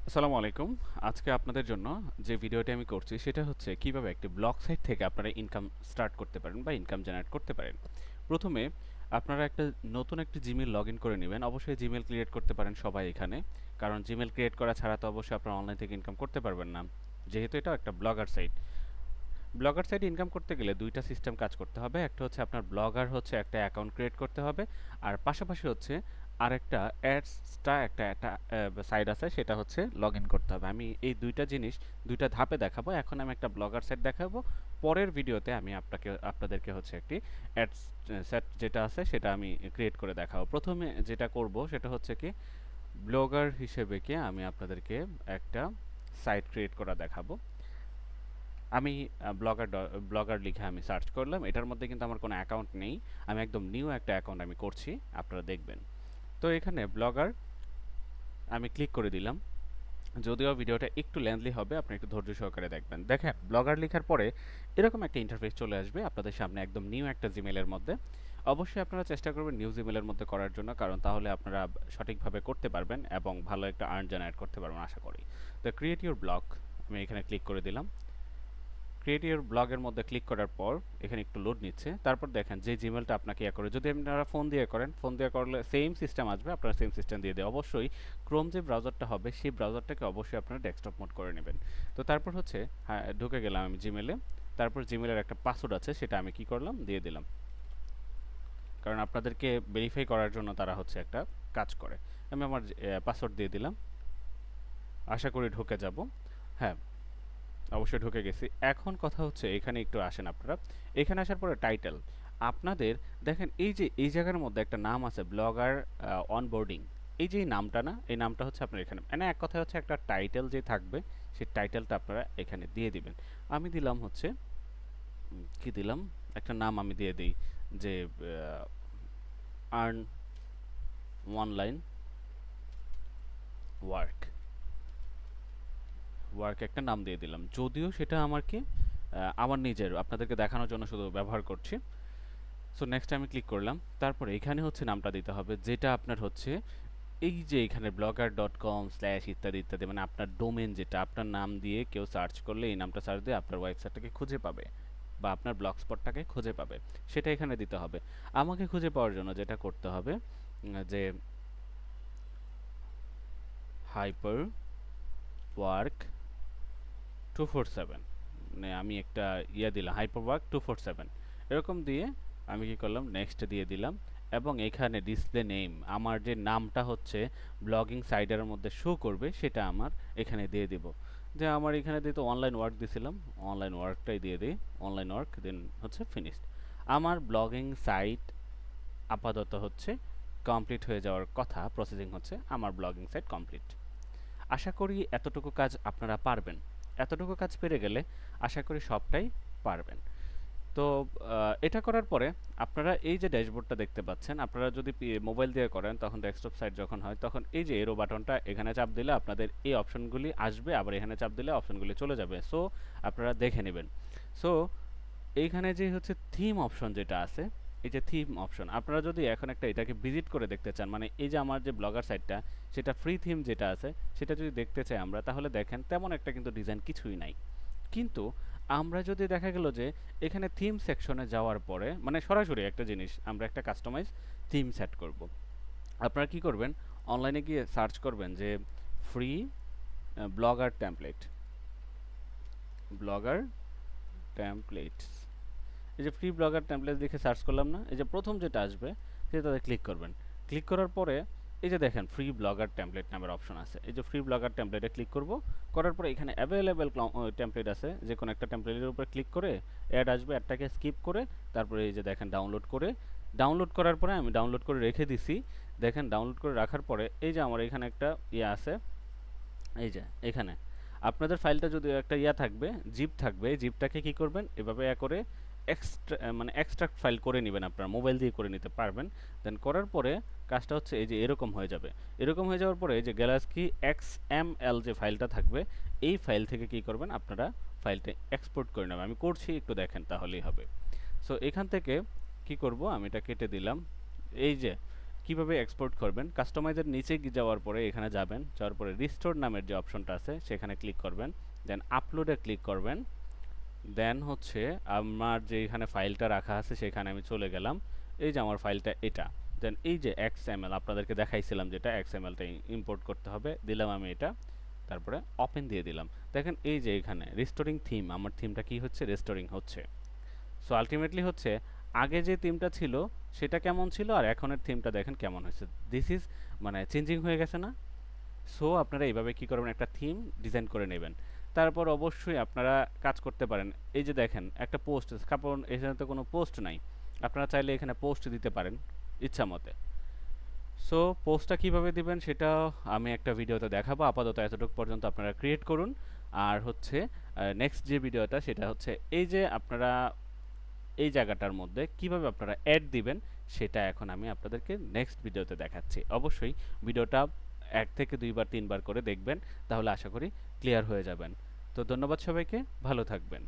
আসসালামু আলাইকুম। আজকে আপনাদের জন্য যে ভিডিওটি আমি করছি সেটা হচ্ছে কিভাবে একটি ব্লগ সাইট থেকে আপনারা ইনকাম স্টার্ট করতে পারেন বা ইনকাম জেনারেট করতে পারেন। প্রথমে আপনারা নতুন একটি জিমেইল লগইন করে নেবেন। অবশ্যই জিমেইল ক্রিয়েট করতে পারেন সবাই এখানে। কারণ জিমেইল ক্রিয়েট করা ছাড়া তো অবশ্যই আপনারা অনলাইন থেকে ইনকাম করতে পারবেন না। যেহেতু এটা একটা ব্লগার সাইট। ব্লগার সাইটে ইনকাম করতে গেলে ২ টা সিস্টেম কাজ করতে হবে। একটা হচ্ছে আপনার ব্লগার হচ্ছে একটা অ্যাকাউন্ট ক্রিয়েট করতে হবে। আর পাশাপাশি হচ্ছে আরেকটা অ্যাডসটা একটা সাইট আছে সেটা হচ্ছে লগইন করতে হবে। আমি এই ২ টা জিনিস ২ টা ধাপে দেখাবো। এখন আমি একটা ব্লগার সাইট দেখাবো। পরের ভিডিওতে আমি আপনাদেরকে হচ্ছে একটি অ্যাডস সেট যেটা আছে সেটা আমি ক্রিয়েট করে দেখাবো। প্রথমে যেটা করব সেটা হচ্ছে কি ব্লগার হিসেবে কি আমি আপনাদেরকে একটা সাইট ক্রিয়েট করা দেখাবো। আমি ব্লগার লিখে আমি সার্চ করলাম। এটার মধ্যে কিন্তু আমার কোনো অ্যাকাউন্ট নেই। আমি একদম নিউ একটা অ্যাকাউন্ট আমি করছি। আপনারা দেখবেন। তো এখানে ব্লগার আমি ক্লিক করে দিলাম। যদিও ভিডিওটা একটু লেন্থলি হবে, আপনি একটু ধৈর্য সহকারে দেখবেন। দেখেন ব্লগার লেখার পরে এরকম একটা ইন্টারফেস চলে আসবে আপনাদের সামনে একদম নিউ একটা জিমেইলের মধ্যে। অবশ্যই আপনারা চেষ্টা করবেন নিউ জিমেইলের মধ্যে করার জন্য, কারণ তাহলে আপনারা সঠিকভাবে করতে পারবেন এবং ভালো একটা আর্ন জেনারেট করতে পারবেন আশা করি। তো ক্রিয়েট ইউর ব্লগ আমি এখানে ক্লিক করে দিলাম। ক্রিয়েট ইউর ব্লগের মধ্যে ক্লিক করার পর এখানে একটু লোড নিচ্ছে। তারপর দেখেন যে জিমেলটা আপনাকে করে, যদি আপনারা ফোন দিয়ে করেন, ফোন দিয়ে করলে সেম সিস্টেম আসবে, আপনারা সেম সিস্টেম দিয়ে দিয়ে অবশ্যই ক্রোম যে ব্রাউজারটা হবে সেই ব্রাউজারটাকে অবশ্যই আপনারা ডেস্কটপ মোড করে নেবেন। তো তারপর হচ্ছে হ্যাঁ, ঢুকে গেলাম আমি জিমেলে। তারপর জিমেলের একটা পাসওয়ার্ড আছে সেটা আমি কি করলাম দিয়ে দিলাম, কারণ আপনাদেরকে ভেরিফাই করার জন্য তারা হচ্ছে একটা কাজ করে। আমি আমার পাসওয়ার্ড দিয়ে দিলাম, আশা করি ঢুকে যাব। হ্যাঁ, অবশ্যই ঢুকে গেছি। এখন কথা হচ্ছে এখানে একটু আসেন আপনারা। এখানে আসার পরে টাইটেল আপনাদের দেখেন, এই যে এই জায়গার মধ্যে একটা নাম আছে ব্লগার অনবোর্ডিং। এই যে এই নামটা না, এই নামটা হচ্ছে আপনার এখানে মানে এক কথায় হচ্ছে একটা টাইটেল যে থাকবে সেই টাইটেলটা আপনারা এখানে দিয়ে দিবেন। আমি দিলাম হচ্ছে কি দিলাম, একটা নাম আমি দিয়ে দিই যে আর্ন অনলাইন ওয়ার্ক। ওয়ার্ক একটা নাম দিয়ে দিলাম, যদিও সেটা আমার কি আমার নিজের আপনাদেরকে দেখানোর জন্য শুধু ব্যবহার করছি। সো নেক্সট আমি ক্লিক করলাম। তারপরে এখানে হচ্ছে নামটা দিতে হবে যেটা আপনার হচ্ছে এই যে এখানে blogger.com/ ইত্যাদি ইত্যাদি, মানে আপনার ডোমেন যেটা আপনার নাম দিয়ে কেউ সার্চ করলে এই নামটা সার্চ দিয়ে আপনার ওয়েবসাইটটাকে খুঁজে পাবে বা আপনার ব্লগ স্পটটাকে খুঁজে পাবে, সেটা এখানে দিতে হবে। আমাকে খুঁজে পাওয়ার জন্য যেটা করতে হবে যে হাইপার ওয়ার্ক 247, মানে আমি একটা দিলাম হাইপার ওয়ার্ক 247 এরকম দিয়ে আমি কি করলাম নেক্সট দিয়ে দিলাম। এবং এখানে ডিসপ্লে নেম আমার যে নামটা হচ্ছে ব্লগিং সাইটের মধ্যে শো করবে সেটা আমার এখানে দিয়ে দিব। যে আমার এখানে দিয়ে তো অনলাইন ওয়ার্ক দিছিলাম, অনলাইন ওয়ার্কটাই দিয়ে দিই, অনলাইন ওয়ার্ক দেন হচ্ছে ফিনিশড। আমার ব্লগিং সাইট আপাতত হচ্ছে কমপ্লিট হয়ে যাওয়ার কথা, প্রসেসিং হচ্ছে, আমার ব্লগিং সাইট কমপ্লিট। আশা করি এতটুকু কাজ আপনারা পারবেন। এতটুকু কাজ পেরে গেলে আশা করি সবটাই পারবেন। তো এটা করার পরে আপনারা এই যে ড্যাশবোর্ডটা দেখতে পাচ্ছেন, আপনারা যদি মোবাইল দিয়ে করেন তখন ডেস্কটপ সাইট যখন হয় তখন এই যে এরো বাটনটা এখানে চাপ দিলে আপনাদের এই অপশনগুলি আসবে, আবার এখানে চাপ দিলে অপশনগুলি চলে যাবে। সো আপনারা দেখে নেবেন। সো এইখানে যে হচ্ছে থিম অপশন যেটা আছে, এই যে থিম অপশন আপনারা যদি এখন একটা এটাকে ভিজিট করে দেখতে চান, মানে এই যে আমার যে ব্লগার সাইটটা সেটা ফ্রি থিম যেটা আছে সেটা যদি দেখতে চাই আমরা, তাহলে দেখেন তেমন একটা কিন্তু ডিজাইন কিছুই নাই। কিন্তু আমরা যদি দেখা গেল যে এখানে থিম সেকশনে যাওয়ার পরে মানে সরাসরি একটা জিনিস আমরা একটা কাস্টমাইজ থিম সেট করব, আপনারা কি করবেন অনলাইনে গিয়ে সার্চ করবেন যে free blogger template, blogger templates. এই যে ফ্রি ব্লগার টেমপ্লেট দেখে সার্চ করলাম না, এই যে প্রথম যেটা আসবে সেটাতে ক্লিক করবেন। ক্লিক করার পরে এই যে দেখেন ফ্রি ব্লগার টেমপ্লেট নামের অপশন আছে, এই যে ফ্রি ব্লগার টেমপ্লেটে ক্লিক করব। করার পরে এখানে অ্যাভেলেবেল টেমপ্লেট আছে, যে কোনো একটা টেমপ্লেটের উপর ক্লিক করে অ্যাড আসবে, অ্যাডটাকে স্কিপ করে তারপরে এই যে দেখেন ডাউনলোড করে, ডাউনলোড করার পরে আমি ডাউনলোড করে রেখে দিছি। দেখেন ডাউনলোড করে রাখার পরে এই যে আমার এখানে একটা আছে, এই যে এখানে আপনাদের ফাইলটা যদি একটা থাকবে, জিপ থাকবে, জিপটাকে কি করবেন এভাবে করে মানে এক্সট্রাক্ট ফাইল করে নেবেন, আপনারা মোবাইল দিয়ে করে নিতে পারবেন। দেন করার পরে কাজটা হচ্ছে এই যে এরকম হয়ে যাবে। এরকম হয়ে যাওয়ার পরে এই যে গ্যালাক্সি XML যে ফাইলটা থাকবে, এই ফাইল থেকে কি করবেন আপনারা ফাইলটা এক্সপোর্ট করে নেবেন। আমি করছি, একটু দেখেন তাহলেই হবে। সো এখান থেকে কি করব, আমি এটা কেটে দিলাম। এই যে কিভাবে এক্সপোর্ট করবেন, কাস্টমাইজের নিচে যাওয়ার পরে এখানে যাওয়ার পরে রিস্টোর নামের যে অপশনটা আছে সেখানে ক্লিক করবেন, দেন আপলোডে ক্লিক করবেন, দেন হচ্ছে আমার যে এখানে ফাইলটা রাখা আছে সেখানে আমি চলে গেলাম, এই যে আমার ফাইলটা এটা, দেন এই যে XML আপনাদেরকে দেখাইছিলাম যেটা XMLটা ইম্পোর্ট করতে হবে, দিলাম আমি এটা, তারপরে ওপেন দিয়ে দিলাম। দেখেন এই যে এখানে রিস্টোরিং থিম, আমার থিমটা কি হচ্ছে, রিস্টোরিং হচ্ছে। সো আলটিমেটলি হচ্ছে আগে যে থিমটা ছিল সেটা কেমন ছিল আর এখনের থিমটা দেখেন কেমন হয়েছে, দিস ইজ মানে চেঞ্জিং হয়ে গেছে না। সো আপনারা এইভাবে কি করবেন, একটা থিম ডিজাইন করে নেবেন। তারপর অবশ্যই আপনারা কাজ করতে পারেন, এই যে দেখেন একটা পোস্ট, কারণ এখানে তো কোনো পোস্ট নাই, আপনারা চাইলে এখানে পোস্ট দিতে পারেন ইচ্ছা মতে। সো পোস্টটা কীভাবে দিবেন সেটা আমি একটা ভিডিওতে দেখাবো, আপাতত এতটুকু পর্যন্ত আপনারা ক্রিয়েট করুন। আর হচ্ছে নেক্সট যে ভিডিওটা সেটা হচ্ছে এই যে আপনারা এই জায়গাটার মধ্যে কিভাবে আপনারা অ্যাড দিবেন সেটা এখন আমি আপনাদেরকে নেক্সট ভিডিওতে দেখাচ্ছি। অবশ্যই ভিডিওটা 1 থেকে 2 বার 3 বার করে দেখবেন, তাহলে আশা করি ক্লিয়ার হয়ে যাবেন। তো ধন্যবাদ সবাইকে, ভালো থাকবেন।